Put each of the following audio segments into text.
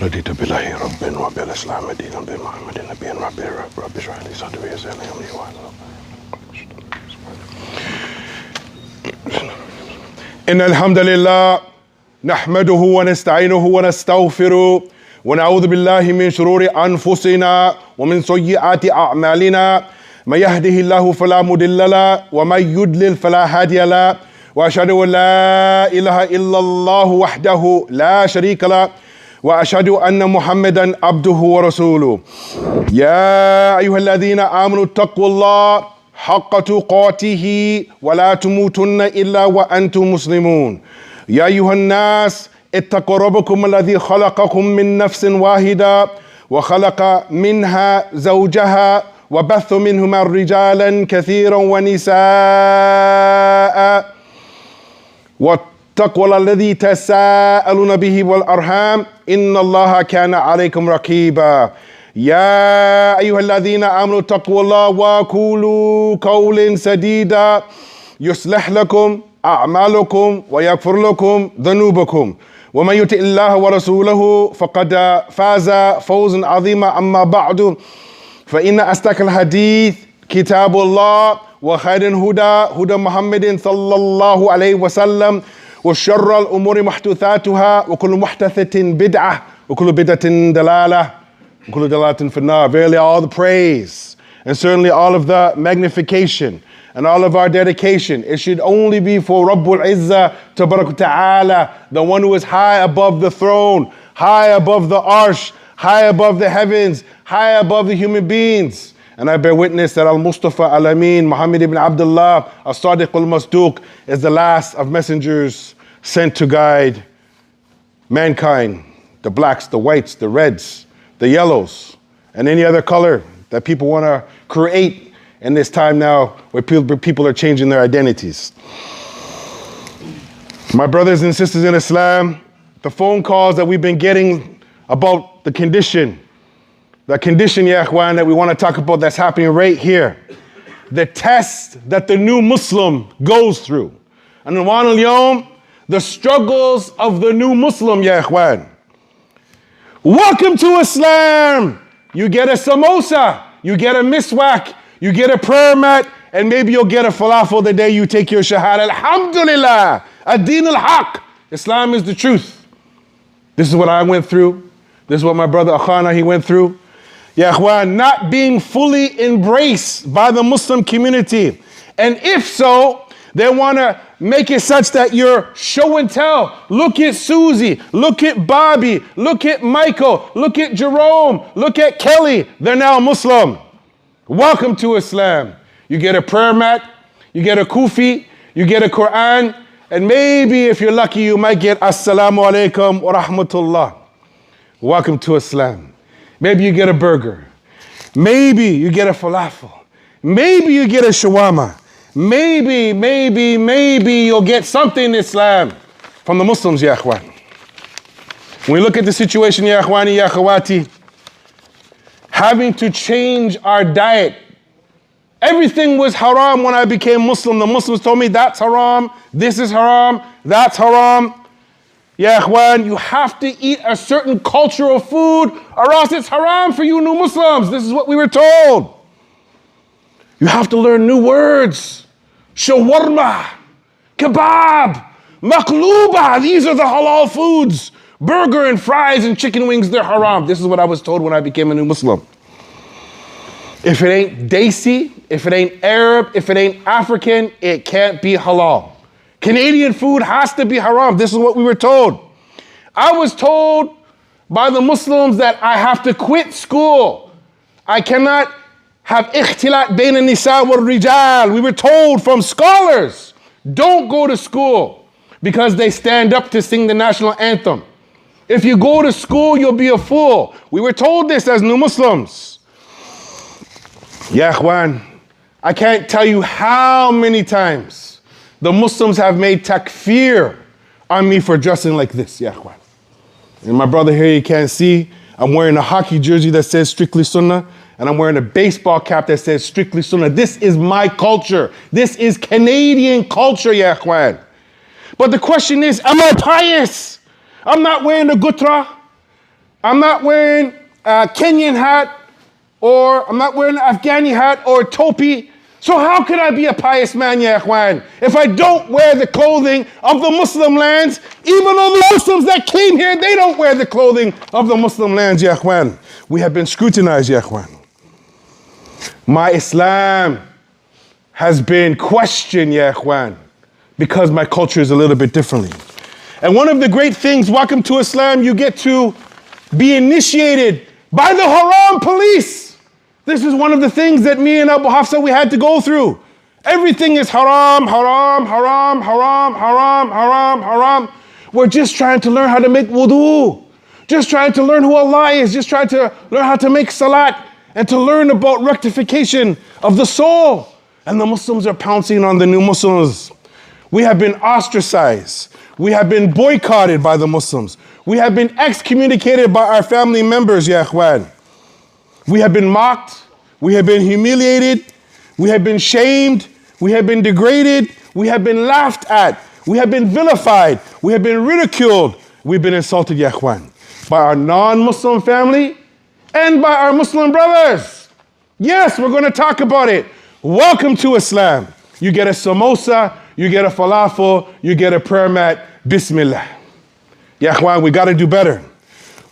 رضيت بالله ربا وبالإسلام دينا بمحمد نبيا رب اشرح لي صدري ويسر لي أمري إن الحمد لله نحمده ونستعينه ونستغفره ونعوذ بالله من شرور أنفسنا ومن سيئات أعمالنا من يهده الله فلا مضل له ومن يضلل فلا هادي له وأشهد أن لا إله إلا الله وحده لا شريك له وأشهد أن محمدا عبده ورسوله يا أيها الذين آمنوا اتقوا الله حق تقاته ولا تموتن إلا وأنتم مسلمون يا أيها الناس اتقوا ربكم الذي خلقكم من نفس واحدة وخلق منها زوجها وبث منهما رجالا كثيرا ونساء واتقوا الذي تساءلون به والأرحام إن الله كان عليكم رقيبا يا أيها الذين آمنوا اتقوا الله وقولوا قولا سديدا يصلح لكم أعمالكم ويغفر لكم ذنوبكم ومن يطع الله ورسوله فقد فاز فوزا عظيما أما بعد فإن أصدق الحديث كتاب الله وخير الهدى هدى محمد صلى الله عليه وسلم وشر الأمور محدثاتها وكل محدثة بدعة وكل بدعة دلالة وكل دلالة في النار. Verily all the praise and certainly all of the magnification and all of our dedication, it should only be for Rabbul Izzah Tabarak Ta'ala, the one who is high above the throne, high above the arsh, high above the heavens, high above the human beings. And I bear witness that Al-Mustafa Al-Amin, Muhammad ibn Abdullah, As-Sadiq Al-Masduq, is the last of messengers sent to guide mankind, the blacks, the whites, the reds, the yellows, and any other color that people want to create in this time now where people are changing their identities. My brothers and sisters in Islam, the phone calls that we've been getting about the condition, ya ikhwan, that we want to talk about that's happening right here. The test that the new Muslim goes through. And al-yawm, the struggles of the new Muslim, ya ikhwan. Welcome to Islam. You get a samosa, you get a miswak, you get a prayer mat, and maybe you'll get a falafel the day you take your shahada. Alhamdulillah, ad-din al-haq. Islam is the truth. This is what I went through. This is what my brother Akhana, he went through. Ya ikhwan, not being fully embraced by the Muslim community. And if so, they want to make it such that you're show and tell. Look at Susie, look at Bobby, look at Michael, look at Jerome, look at Kelly. They're now Muslim. Welcome to Islam. You get a prayer mat, you get a kufi, you get a Quran, and maybe if you're lucky, you might get Assalamu alaikum wa rahmatullah. Welcome to Islam. Maybe you get a burger. Maybe you get a falafel. Maybe you get a shawarma. Maybe you'll get something in Islam from the Muslims, ya ikhwan. When we look at the situation, ya ikhwani, ya akhawati, having to change our diet. Everything was haram when I became Muslim. The Muslims told me that's haram, this is haram, that's haram. Ya ikhwan, you have to eat a certain culture of food or else it's haram for you new Muslims. This is what we were told. You have to learn new words. Shawarma, kebab, maqluba. These are the halal foods. Burger and fries and chicken wings, they're haram. This is what I was told when I became a new Muslim. If it ain't Desi, if it ain't Arab, if it ain't African, it can't be halal. Canadian food has to be haram. This is what we were told. I was told by the Muslims that I have to quit school. I cannot have ikhtilat bain an-nisa wal rijal. We were told from scholars, don't go to school because they stand up to sing the national anthem. If you go to school, you'll be a fool. We were told this as new Muslims. Ya ikhwan, I can't tell you how many times the Muslims have made takfir on me for dressing like this, ya ikhwan. And my brother here, you can't see, I'm wearing a hockey jersey that says Strictly Sunnah, and I'm wearing a baseball cap that says Strictly Sunnah. This is my culture. This is Canadian culture, ya ikhwan. But the question is, am I pious? I'm not wearing a gutra. I'm not wearing a Kenyan hat, or I'm not wearing an Afghani hat or a topi. So how can I be a pious man, ya ikhwan, if I don't wear the clothing of the Muslim lands, even though the Muslims that came here, they don't wear the clothing of the Muslim lands, ya ikhwan. We have been scrutinized, ya ikhwan. My Islam has been questioned, ya ikhwan, because my culture is a little bit differently. And one of the great things, welcome to Islam, you get to be initiated by the haram police. This is one of the things that me and Abu Hafsa, we had to go through. Everything is haram, haram, haram, haram, haram, haram, haram. We're just trying to learn how to make wudu. Just trying to learn who Allah is. Just trying to learn how to make salat and to learn about rectification of the soul. And the Muslims are pouncing on the new Muslims. We have been ostracized. We have been boycotted by the Muslims. We have been excommunicated by our family members, ya ikhwan. We have been mocked, we have been humiliated, we have been shamed, we have been degraded, we have been laughed at, we have been vilified, we have been ridiculed, we've been insulted, ya ikhwan, by our non-Muslim family and by our Muslim brothers. Yes, we're going to talk about it. Welcome to Islam. You get a samosa, you get a falafel, you get a prayer mat. Bismillah. Ya ikhwan, we got to do better.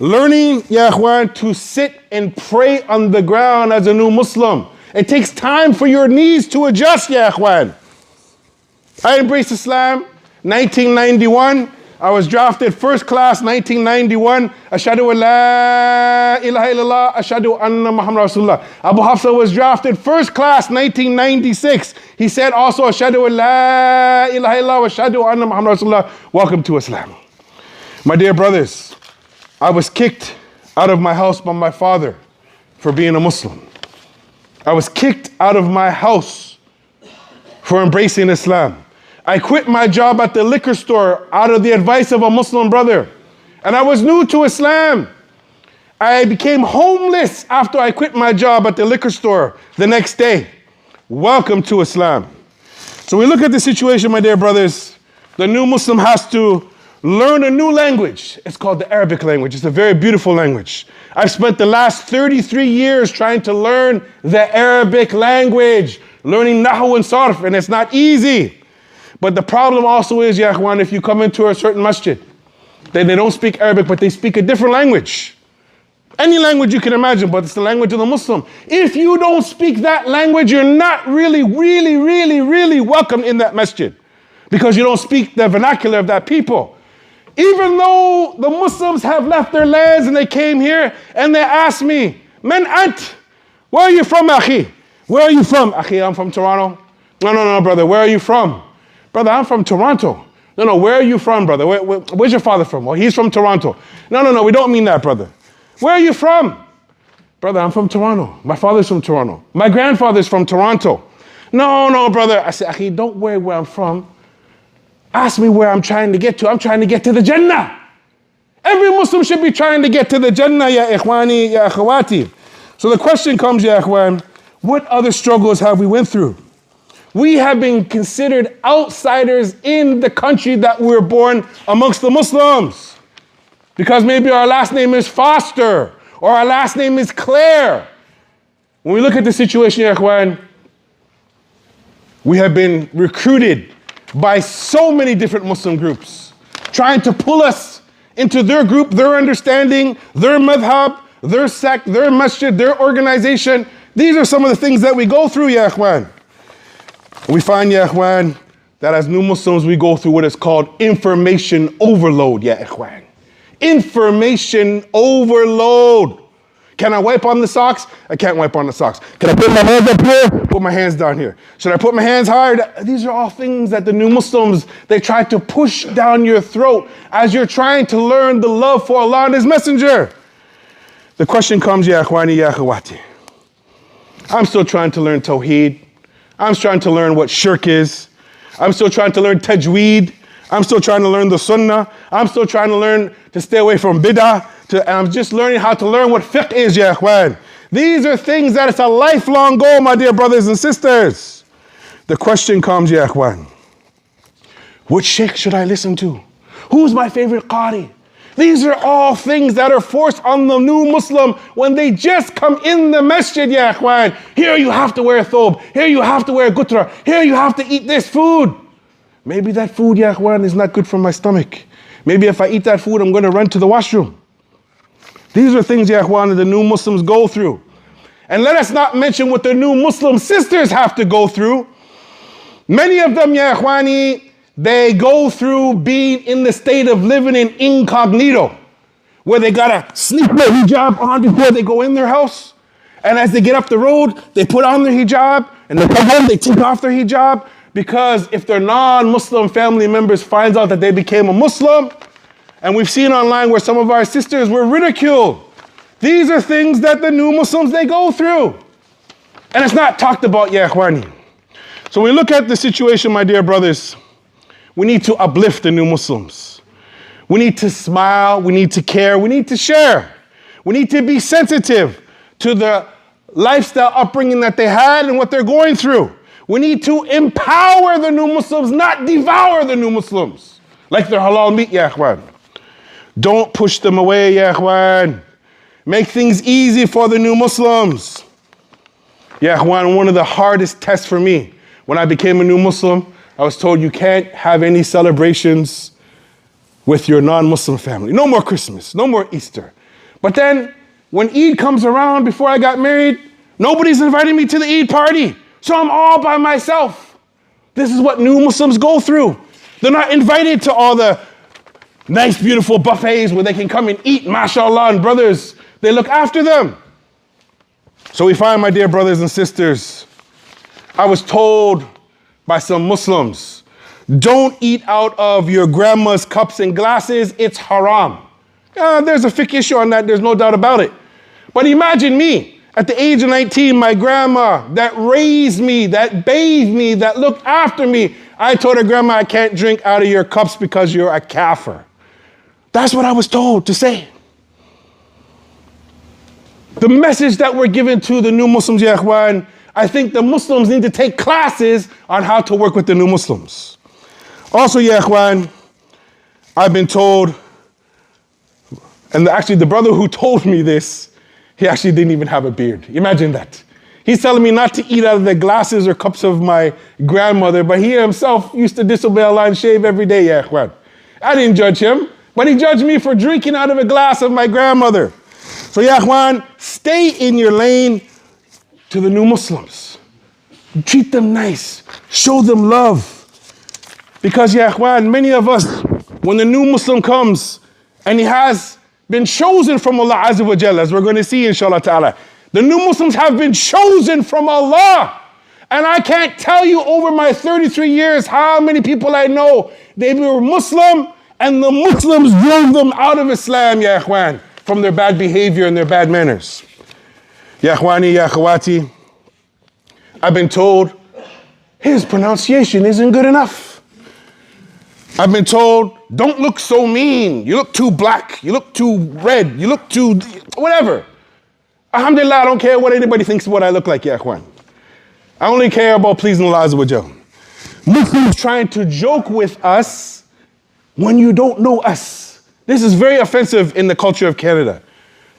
Learning, ya ikhwan, to sit and pray on the ground as a new Muslim. It takes time for your knees to adjust, ya ikhwan. I embraced Islam, 1991. I was drafted first class, 1991. Ashhadu an la ilaha illallah, ashhadu anna Muhammad Rasulullah. Abu Hafsa was drafted first class, 1996. He said also, ashhadu an la ilaha illallah, ashhadu anna Muhammad Rasulullah. Welcome to Islam. My dear brothers, I was kicked out of my house by my father for being a Muslim. I was kicked out of my house for embracing Islam. I quit my job at the liquor store out of the advice of a Muslim brother. And I was new to Islam. I became homeless after I quit my job at the liquor store the next day. Welcome to Islam. So we look at the situation, my dear brothers. The new Muslim has to learn a new language. It's called the Arabic language. It's a very beautiful language. I've spent the last 33 years trying to learn the Arabic language, learning Nahu and Sarf, and it's not easy. But the problem also is, ya ikhwan, if you come into a certain masjid, then they don't speak Arabic, but they speak a different language. Any language you can imagine, but it's the language of the Muslim. If you don't speak that language, you're not really welcome in that masjid, because you don't speak the vernacular of that people. Even though the Muslims have left their lands and they came here and they asked me, Man ant, where are you from, akhi? Where are you from? Akhi, I'm from Toronto. No, brother, where are you from? Brother, I'm from Toronto. No, where are you from, brother? Where's your father from? Well, he's from Toronto. No, we don't mean that, brother. Where are you from? Brother, I'm from Toronto. My father's from Toronto. My grandfather's from Toronto. No, brother. I said, akhi, don't worry where I'm from. Ask me where I'm trying to get to. I'm trying to get to the Jannah. Every Muslim should be trying to get to the Jannah, ya ikhwani, ya akhawati. So the question comes, ya ikhwan, what other struggles have we went through? We have been considered outsiders in the country that we were born amongst the Muslims. Because maybe our last name is Foster, or our last name is Claire. When we look at the situation, ya ikhwan, we have been recruited by so many different Muslim groups, trying to pull us into their group, their understanding, their madhab, their sect, their masjid, their organization. These are some of the things that we go through, ya ikhwan. We find, ya ikhwan, that as new Muslims, we go through what is called information overload, ya ikhwan. Information overload. Can I wipe on the socks? I can't wipe on the socks. Can I put my hands up here? Put my hands down here. Should I put my hands higher? These are all things that the new Muslims, they try to push down your throat as you're trying to learn the love for Allah and His Messenger. The question comes, ya ikhwani, ya akhawati. I'm still trying to learn Tawheed. I'm trying to learn what shirk is. I'm still trying to learn Tajweed. I'm still trying to learn the Sunnah. I'm still trying to learn to stay away from Bid'ah. And I'm just learning how to learn what fiqh is, ya ikhwan. These are things that it's a lifelong goal, my dear brothers and sisters. The question comes, ya ikhwan, which sheikh should I listen to? Who's my favorite qari? These are all things that are forced on the new Muslim when they just come in the masjid, ya ikhwan. Here you have to wear a thobe. Here you have to wear a gutra. Here you have to eat this food. Maybe that food, ya ikhwan, is not good for my stomach. Maybe if I eat that food, I'm going to run to the washroom. These are things, ya ikhwan, that the new Muslims go through. And let us not mention what the new Muslim sisters have to go through. Many of them, ya ikhwani, they go through being in the state of living in incognito, where they gotta sneak their hijab on before they go in their house. And as they get up the road, they put on their hijab, and they come home, they take off their hijab, because if their non-Muslim family members finds out that they became a Muslim, and we've seen online where some of our sisters were ridiculed. These are things that the new Muslims, they go through. And it's not talked about, ya ikhwani. So when we look at the situation, my dear brothers, we need to uplift the new Muslims. We need to smile, we need to care, we need to share. We need to be sensitive to the lifestyle upbringing that they had and what they're going through. We need to empower the new Muslims, not devour the new Muslims. Like their halal meat, ya ikhwan. Don't push them away, ya ikhwan. Make things easy for the new Muslims. Ya ikhwan, one of the hardest tests for me, when I became a new Muslim, I was told you can't have any celebrations with your non-Muslim family. No more Christmas, no more Easter. But then when Eid comes around before I got married, nobody's inviting me to the Eid party. So I'm all by myself. This is what new Muslims go through. They're not invited to all the nice, beautiful buffets where they can come and eat, mashallah, and brothers, they look after them. So we find, my dear brothers and sisters, I was told by some Muslims, don't eat out of your grandma's cups and glasses, it's haram. There's a fiqh issue on that, there's no doubt about it. But imagine me, at the age of 19, my grandma that raised me, that bathed me, that looked after me, I told her, Grandma, I can't drink out of your cups because you're a kafir. That's what I was told to say. The message that we're given to the new Muslims, ya ikhwan, I think the Muslims need to take classes on how to work with the new Muslims. Also, ya ikhwan, I've been told, and actually the brother who told me this, he actually didn't even have a beard. Imagine that. He's telling me not to eat out of the glasses or cups of my grandmother, but he himself used to disobey Allah and shave every day, ya ikhwan. I didn't judge him, but he judged me for drinking out of a glass of my grandmother. So, ya ikhwan, stay in your lane to the new Muslims. Treat them nice. Show them love. Because, ya ikhwan, many of us, when the new Muslim comes and he has been chosen from Allah Azza wa Jalla, as we're going to see inshallah ta'ala, the new Muslims have been chosen from Allah. And I can't tell you over my 33 years how many people I know, they were Muslim and the Muslims drove them out of Islam, ya ikhwan, from their bad behavior and their bad manners. Ya ikhwani, ya akhawati, I've been told his pronunciation isn't good enough. I've been told, don't look so mean. You look too black. You look too red. You look too whatever. Alhamdulillah, I don't care what anybody thinks of what I look like, ya ikhwan. I only care about pleasing Allah Azza wa Jal. Muslims trying to joke with us when you don't know us. This is very offensive in the culture of Canada.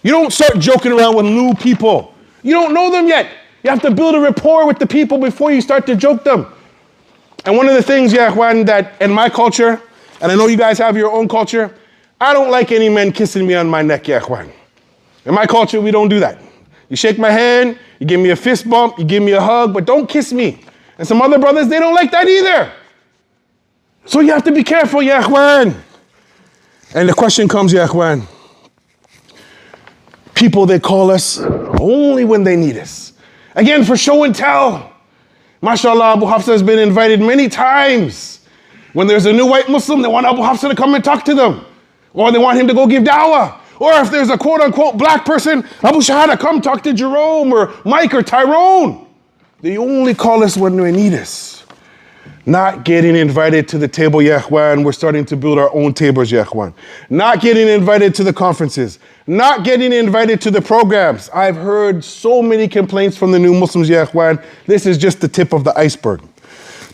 You don't start joking around with new people. You don't know them yet. You have to build a rapport with the people before you start to joke them. And one of the things, ya ikhwan, that in my culture, and I know you guys have your own culture, I don't like any men kissing me on my neck, ya ikhwan. In my culture, we don't do that. You shake my hand, you give me a fist bump, you give me a hug, but don't kiss me. And some other brothers, they don't like that either. So you have to be careful, ya ikhwan. And the question comes, ya ikhwan, people, they call us only when they need us. Again, for show and tell. MashaAllah, Abu Hafsa has been invited many times. When there's a new white Muslim, they want Abu Hafsa to come and talk to them. Or they want him to go give da'wah. Or if there's a quote-unquote black person, Abu Shahada, come talk to Jerome or Mike or Tyrone. They only call us when they need us. Not getting invited to the table, ya ikhwan. We're starting to build our own tables, ya ikhwan. Not getting invited to the conferences. Not getting invited to the programs. I've heard so many complaints from the new Muslims, ya ikhwan. This is just the tip of the iceberg.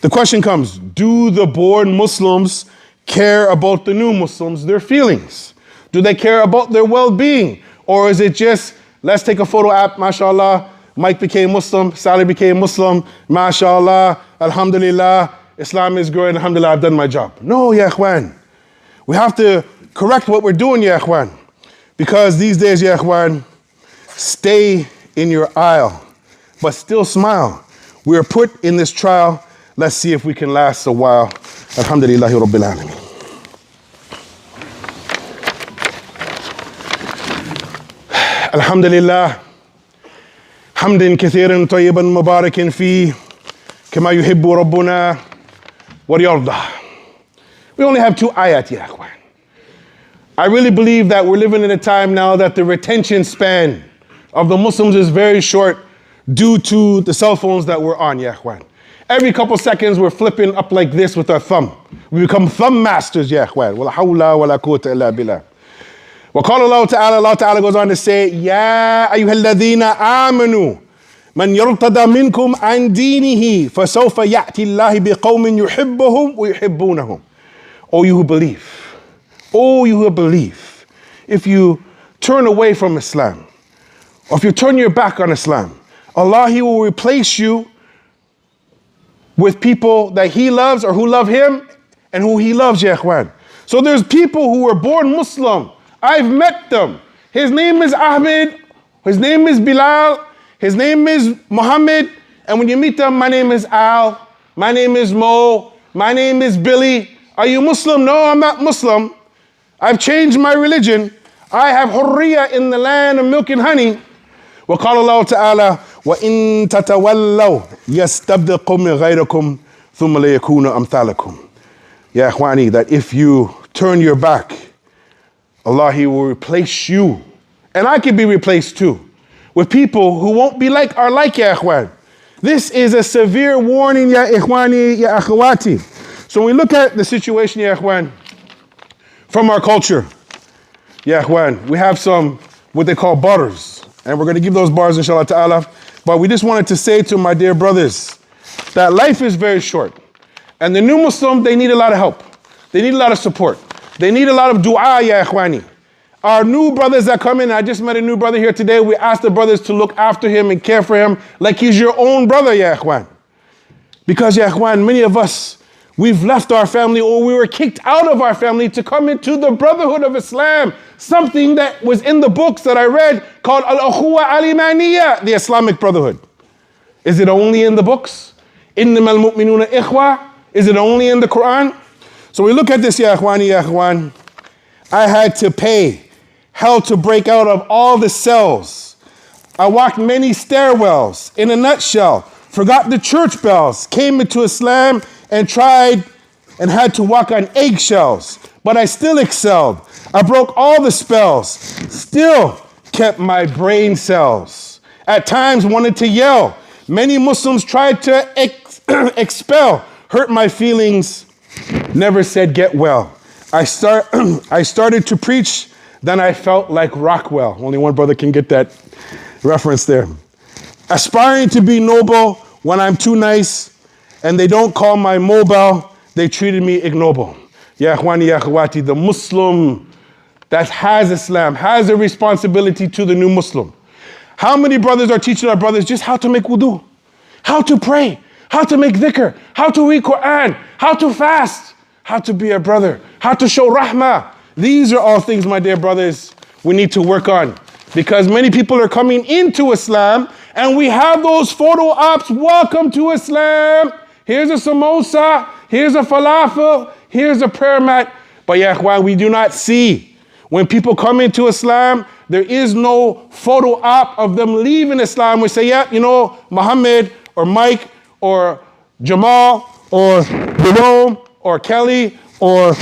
The question comes, do the born Muslims care about the new Muslims, their feelings? Do they care about their well-being? Or is it just, let's take a photo app, mashallah, Mike became Muslim, Sally became Muslim, mashallah, alhamdulillah, Islam is growing, alhamdulillah, I've done my job. No, ya ikhwan. We have to correct what we're doing, ya ikhwan. Because these days, ya ikhwan, stay in your aisle, but still smile. We are put in this trial. Let's see if we can last a while. Alhamdulillahi Rabbil Alameen. Alhamdulillah. حمد كثير طيبا مبارك فيه كما يحب ربنا ويرضى. We only have 2 ayat, ya ikhwan. I really believe that we're living in a time now that the retention span of the Muslims is very short due to the cell phones that we're on, ya ikhwan. Every couple seconds we're flipping up like this with our thumb. We become thumb masters, ya ikhwan. Wala hawla wala quwwata illa billah. وقال Allah Ta'ala goes on to say, يا أيها الذين آمنوا من يرتد منكم عن دينه فسوف يأتي الله بقوم يحبهم ويحبونهم. O you who believe, O you who believe, if you turn away from Islam, or if you turn your back on Islam, Allah, He will replace you with people that He loves or who love Him and who He loves, ya ikhwan. So there's people who were born Muslim. I've met them. His name is Ahmed, his name is Bilal, his name is Muhammad, and when you meet them, my name is Al, my name is Mo, my name is Billy. Are you Muslim? No, I'm not Muslim. I've changed my religion. I have hurriya in the land of milk and honey. وقال الله تعالى وإن تتولوا يستبدل قوم غيركم ثم ليكونوا أمثالكم. Ya ikhwani, that if you turn your back, Allah, He will replace you, and I can be replaced too, with people who won't be like ya ikhwan. This is a severe warning, ya ikhwani, ya akhawati. So when we look at the situation, ya ikhwan, from our culture, ya ikhwan, we have some, what they call bars, and we're going to give those bars inshallah ta'ala, but we just wanted to say to my dear brothers, that life is very short, and the new Muslim, they need a lot of help. They need a lot of support. They need a lot of dua, ya ikhwani. Our new brothers that come in, I just met a new brother here today. We asked the brothers to look after him and care for him like he's your own brother, ya ikhwan. Because, ya ikhwan, many of us, we've left our family or we were kicked out of our family to come into the brotherhood of Islam. Something that was in the books that I read called Al-Ukhuwa Al-Imaniyya, the Islamic brotherhood. Is it only in the books? Innamal mu'minuna ikhwa? Is it only in the Quran? So we look at this, ya ikhwani, ya ikhwan. I had to pay hell to break out of all the cells. I walked many stairwells. In a nutshell, forgot the church bells, came into Islam and tried and had to walk on eggshells. But I still excelled. I broke all the spells, still kept my brain cells. At times wanted to yell. Many Muslims tried to expel, hurt my feelings, never said get well. I started to preach, then I felt like Rockwell. Only one brother can get that reference there. Aspiring to be noble when I'm too nice, and they don't call my mobile, they treated me ignoble. Ya ikhwani, ya akhwati, the Muslim that has Islam has a responsibility to the new Muslim. How many brothers are teaching our brothers just how to make wudu, how to pray, how to make dhikr, how to read Quran, how to fast, how to be a brother, how to show rahmah. These are all things, my dear brothers, we need to work on. Because many people are coming into Islam and we have those photo ops. Welcome to Islam. Here's a samosa, here's a falafel, here's a prayer mat. But ya ikhwan, we do not see. When people come into Islam, there is no photo op of them leaving Islam. We say, yeah, you know, Muhammad or Mike or Jamal or Jerome or Kelly or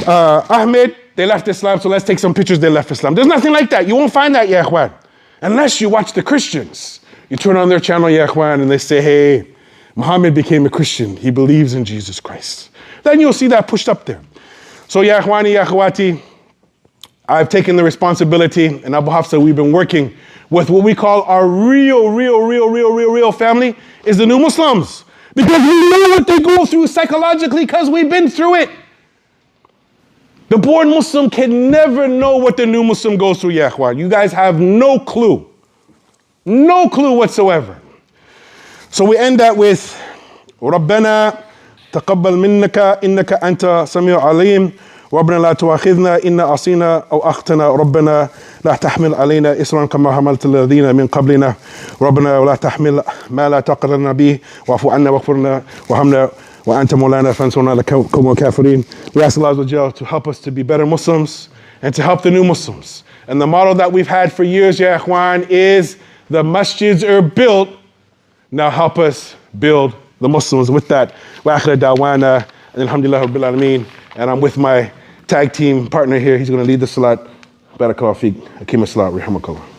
Ahmed, they left Islam, so let's take some pictures, they left Islam. There's nothing like that. You won't find that, ya ikhwan. Unless you watch the Christians. You turn on their channel, ya ikhwan, and they say, hey, Muhammad became a Christian. He believes in Jesus Christ. Then you'll see that pushed up there. So ya ikhwani, ya akhwati, I've taken the responsibility, and Abu Hafsa, we've been working with what we call our real family, is the new Muslims. Because we know what they go through psychologically, because we've been through it. The born Muslim can never know what the new Muslim goes through, ya ikhwan. You guys have no clue. No clue whatsoever. So we end that with ربنا تقبل منك إنك أنت سميع عليم ربنا لا تؤاخذنا إن عصينا أو أخطأنا ربنا لا تحمل علينا إصرا كما حملت الذين من قبلنا ربنا ولا تحمل ما لا طاقة لنا به واعف عنا واغفر لنا وارحمنا وأنت مولانا فانصرنا على القوم الكافرين. We ask Allah Azza wa Jalla to help us to be better Muslims and to help the new Muslims. And the model that we've had for years, ya ikhwan, is the masjids are built, now help us build the Muslims. With that, wa akhir da'wana, and alhamdulillah rabbil alameen. And I'm with my tag team partner here. He's going to lead the salat. Barakallahu feek. Hakim as-salat. Rahmakallah.